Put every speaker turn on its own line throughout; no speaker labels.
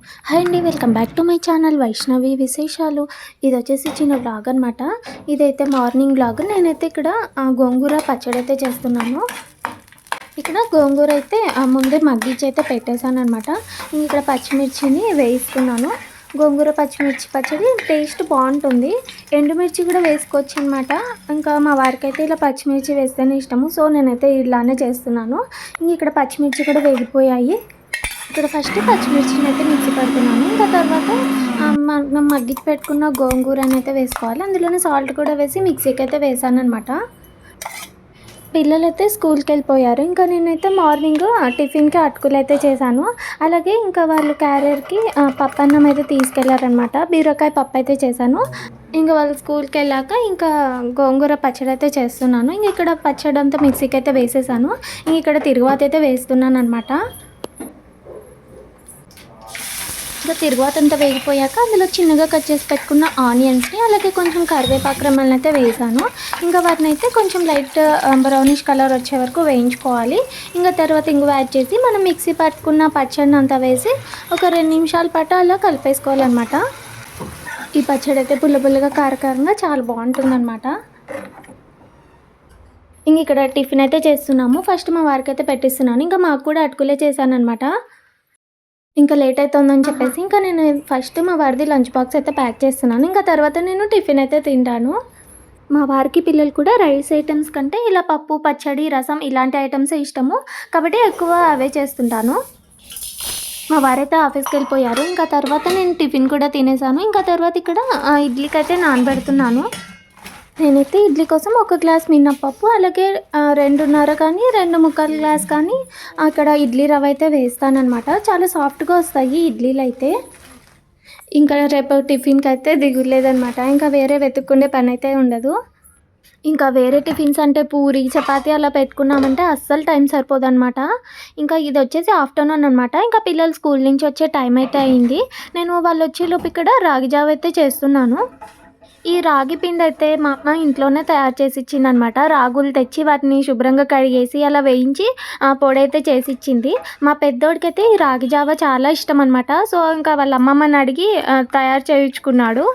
Hi అండి, welcome back to my channel Vaishnavi విశేషాలు. ఇది వచ్చేసి చిన్న వ్లాగ్ అనమాట. ఇదైతే మార్నింగ్ వ్లాగ్. నేనైతే ఇక్కడ గోంగూర పచ్చడి అయితే చేస్తున్నాను. ఇక్కడ గోంగూర అయితే ముందే మగ్గించి అయితే పెట్టేశాను అనమాట. ఇక్కడ పచ్చిమిర్చిని వేయిస్తున్నాను. గోంగూర పచ్చిమిర్చి పచ్చడి టేస్ట్ బాగుంటుంది. ఎండుమిర్చి కూడా వేసుకోవచ్చు అనమాట. ఇంకా మా వారికి అయితే ఇలా పచ్చిమిర్చి వేస్తేనే ఇష్టము. సో నేనైతే ఇలానే చేస్తున్నాను. ఇక్కడ పచ్చిమిర్చి కూడా వేగిపోయాయి. ఇక్కడ ఫస్ట్ పచ్చిమిర్చిని అయితే మిక్సీ పడుతున్నాను. ఇంకా తర్వాత మనం మగ్గికి పెట్టుకున్న గోంగూరని అయితే వేసుకోవాలి. అందులోనే సాల్ట్ కూడా వేసి మిక్సీకి అయితే వేసాను అనమాట. పిల్లలైతే స్కూల్కి వెళ్ళిపోయారు. ఇంకా నేనైతే మార్నింగ్ టిఫిన్కి అటుకులు అయితే చేశాను. అలాగే ఇంకా వాళ్ళు క్యారియర్కి పప్పు అన్నం అయితే తీసుకెళ్లారనమాట. బీరకాయ పప్పు అయితే చేశాను. ఇంకా వాళ్ళు స్కూల్కి వెళ్ళాక ఇంకా గోంగూర పచ్చడి అయితే చేస్తున్నాను. ఇంక ఇక్కడ పచ్చడి అంతా మిక్సీకి అయితే వేసేసాను. ఇంక ఇక్కడ తిరుగుబాత అయితే వేస్తున్నాను అనమాట. ఇంకా తిరుగుబాతంతా వేగిపోయాక అందులో చిన్నగా కట్ చేసి పెట్టుకున్న ఆనియన్స్ని అలాగే కొంచెం కరివేపాకు రెమ్మల్ని అయితే వేసాను. ఇంకా వాటిని అయితే కొంచెం లైట్ బ్రౌనిష్ కలర్ వచ్చే వరకు వేయించుకోవాలి. ఇంకా తర్వాత ఇంగువ యాడ్ చేసి మనం మిక్సీ పట్టుకున్న పచ్చడిని అంతా వేసి ఒక 2 నిమిషాల పాటు అలా కలిపేసుకోవాలన్నమాట. ఈ పచ్చడి అయితే పుల్లగా కారకారంగా చాలా బాగుంటుందన్నమాట. ఇంక ఇక్కడ టిఫిన్ అయితే చేస్తున్నాము. ఫస్ట్ మా వారికి అయితే పెట్టిస్తున్నాను. ఇంకా మాకు కూడా అటుకులే చేశాను అనమాట. ఇంకా లేట్ అవుతుందని చెప్పేసి ఇంకా నేను ఫస్ట్ మా వారిది లంచ్ బాక్స్ అయితే ప్యాక్ చేస్తున్నాను. ఇంకా తర్వాత నేను టిఫిన్ అయితే తింటాను. మా వారికి పిల్లలు కూడా రైస్ ఐటమ్స్ కంటే ఇలా పప్పు పచ్చడి రసం ఇలాంటి ఐటమ్స్ ఇష్టము. కాబట్టి ఎక్కువ అవే చేస్తుంటాను. మా వారైతే ఆఫీస్కి వెళ్ళిపోయారు. ఇంకా తర్వాత నేను టిఫిన్ కూడా తినేసాను. ఇంకా తర్వాత ఇక్కడ ఇడ్లీకి అయితే నానబెడుతున్నాను. నేనైతే ఇడ్లీ కోసం 1 గ్లాస్ మినప్పప్పు అలాగే 2.5 కానీ 2 గ్లాస్ కానీ అక్కడ ఇడ్లీ రవ్వ అయితే వేస్తానన్నమాట. చాలా సాఫ్ట్గా వస్తాయి ఇడ్లీలు అయితే. ఇంకా రేపు టిఫిన్కి అయితే దిగులేదనమాట. ఇంకా వేరే వెతుక్కునే పని అయితే ఉండదు. ఇంకా వేరే టిఫిన్స్ అంటే పూరి చపాతీ అలా పెట్టుకున్నామంటే అస్సలు టైం సరిపోదన్నమాట. ఇంకా ఇది వచ్చేసి ఆఫ్టర్నూన్ అనమాట. ఇంకా పిల్లలు స్కూల్ నుంచి వచ్చే టైం అయితే అయింది. నేను వాళ్ళు వచ్చేలోపు ఇక్కడ రాగి జావ అయితే చేస్తున్నాను. ఈ రాగి పిండి అయితే మా అమ్మ ఇంట్లోనే తయారు చేసి ఇచ్చిందనమాట. రాగులు తెచ్చి వాటిని శుభ్రంగా కడిగేసి అలా వేయించి పొడి అయితే చేసి ఇచ్చింది. మా పెద్దోడికైతే ఈ రాగి జావ చాలా ఇష్టం అనమాట. సో ఇంకా వాళ్ళ అమ్మమ్మని అడిగి తయారు చేయించుకున్నాడు.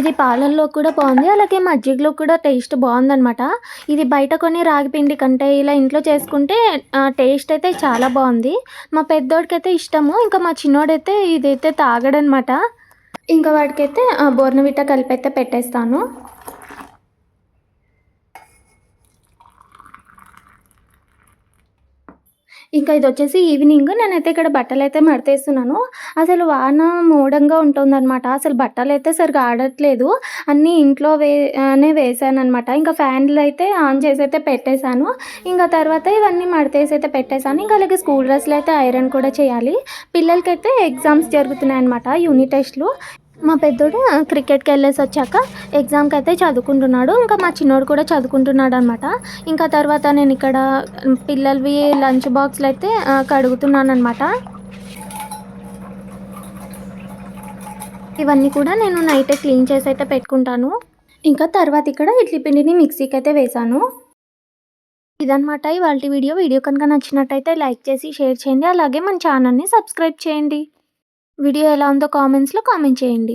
ఇది పాలల్లో కూడా బాగుంది, అలాగే మజ్జిగలో కూడా టేస్ట్ బాగుందనమాట. ఇది బయట కొని రాగి పిండి కంటే ఇలా ఇంట్లో చేసుకుంటే టేస్ట్ అయితే చాలా బాగుంది. మా పెద్దోడికైతే ఇష్టము. ఇంకా మా చిన్నోడైతే ఇదైతే తాగడనమాట. ఇంకా వాడికైతే బోర్నవిటా కలిపి అయితే పెట్టేస్తాను. ఇంకా ఇది వచ్చేసి ఈవినింగ్ నేనైతే ఇక్కడ బట్టలు అయితే మడతేస్తున్నాను. అసలు వాన మూడంగా ఉంటుందన్నమాట. అసలు బట్టలు అయితే సరిగా ఆడట్లేదు. అన్నీ ఇంట్లో వేసాను అనమాట. ఇంకా ఫ్యాన్లు అయితే ఆన్ చేసి అయితే పెట్టేశాను. ఇంకా తర్వాత ఇవన్నీ మడతేసి అయితే పెట్టేశాను. ఇంకా అలాగే స్కూల్ డ్రెస్లు అయితే ఐరన్ కూడా చేయాలి. పిల్లలకైతే ఎగ్జామ్స్ జరుగుతున్నాయి అనమాట, యూనిట్ టెస్ట్లు. మా పెద్దోడు క్రికెట్కి వెళ్ళేసి వచ్చాక ఎగ్జామ్కి అయితే చదువుకుంటున్నాడు. ఇంకా మా చిన్నోడు కూడా చదువుకుంటున్నాడు అనమాట. ఇంకా తర్వాత నేను ఇక్కడ పిల్లలవి లంచ్ బాక్స్లు అయితే కడుగుతున్నాను అనమాట. ఇవన్నీ కూడా నేను నైటే క్లీన్ చేసి అయితే పెట్టుకుంటాను. ఇంకా తర్వాత ఇక్కడ ఇడ్లీ పిండిని మిక్సీకి అయితే వేసాను. ఇదనమాట ఇవాళ వీడియో కనుక నచ్చినట్టయితే లైక్ చేసి షేర్ చేయండి. అలాగే మన ఛానల్ని సబ్స్క్రైబ్ చేయండి. వీడియో ఎలా ఉందో కామెంట్స్లో కామెంట్ చేయండి.